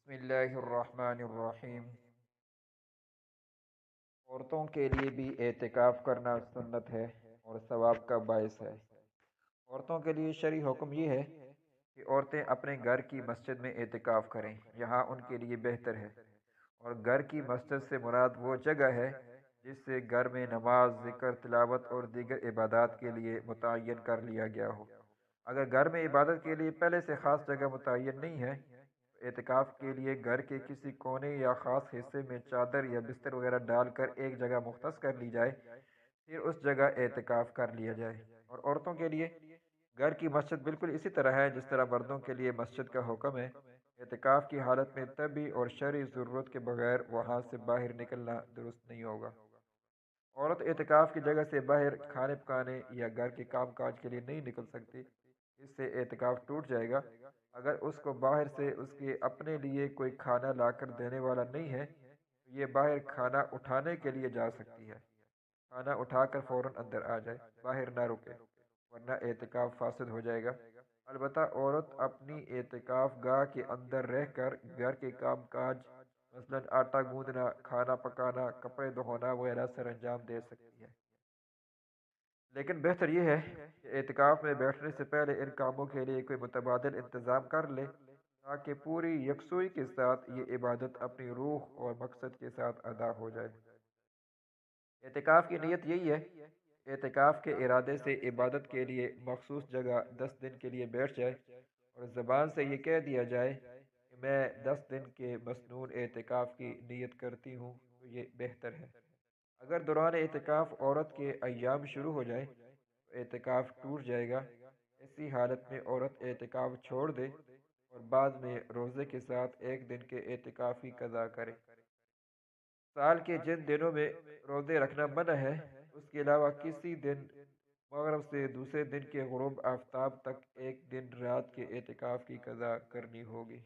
بسم اللہ الرحمن الرحیم۔ عورتوں کے لیے بھی اعتکاف کرنا سنت ہے اور ثواب کا باعث ہے۔ عورتوں کے لیے شرعی حکم یہ ہے کہ عورتیں اپنے گھر کی مسجد میں اعتکاف کریں، یہاں ان کے لیے بہتر ہے۔ اور گھر کی مسجد سے مراد وہ جگہ ہے جس سے گھر میں نماز، ذکر، تلاوت اور دیگر عبادات کے لیے متعین کر لیا گیا ہو۔ اگر گھر میں عبادت کے لیے پہلے سے خاص جگہ متعین نہیں ہے، اعتکاف کے لیے گھر کے کسی کونے یا خاص حصے میں چادر یا بستر وغیرہ ڈال کر ایک جگہ مختص کر لی جائے، پھر اس جگہ اعتکاف کر لیا جائے۔ اور عورتوں کے لیے گھر کی مسجد بالکل اسی طرح ہے جس طرح مردوں کے لیے مسجد کا حکم ہے۔ اعتکاف کی حالت میں طبی اور شرعی ضرورت کے بغیر وہاں سے باہر نکلنا درست نہیں ہوگا۔ عورت اعتکاف کی جگہ سے باہر کھانے پکانے یا گھر کے کام کاج کے لیے نہیں نکل سکتی، اس سے اعتکاف ٹوٹ جائے گا۔ اگر اس کو باہر سے اس کے اپنے لیے کوئی کھانا لا کر دینے والا نہیں ہے تو یہ باہر کھانا اٹھانے کے لیے جا سکتی ہے۔ کھانا اٹھا کر فوراً اندر آ جائے، باہر نہ رکے، ورنہ اعتکاف فاسد ہو جائے گا۔ البتہ عورت اپنی اعتکاف گاہ کے اندر رہ کر گھر کے کام کاج مثلاً آٹا گوندنا، کھانا پکانا، کپڑے دھونا وغیرہ سر انجام دے سکتی ہے۔ لیکن بہتر یہ ہے کہ اعتکاف میں بیٹھنے سے پہلے ان کاموں کے لیے کوئی متبادل انتظام کر لے تاکہ پوری یکسوئی کے ساتھ یہ عبادت اپنی روح اور مقصد کے ساتھ ادا ہو جائے۔ اعتکاف کی نیت یہی ہے، اعتکاف کے ارادے سے عبادت کے لیے مخصوص جگہ 10 دن کے لیے بیٹھ جائے اور زبان سے یہ کہہ دیا جائے کہ میں 10 دن کے مسنون اعتکاف کی نیت کرتی ہوں، تو یہ بہتر ہے۔ اگر دوران اعتکاف عورت کے ایام شروع ہو جائے تو اعتکاف ٹوٹ جائے گا۔ ایسی حالت میں عورت اعتکاف چھوڑ دے اور بعد میں روزے کے ساتھ ایک دن کے اعتکاف کی قضا کرے۔ سال کے جن دنوں میں روزے رکھنا منع ہے، اس کے علاوہ کسی دن مغرب سے دوسرے دن کے غروب آفتاب تک ایک دن رات کے اعتکاف کی قضا کرنی ہوگی۔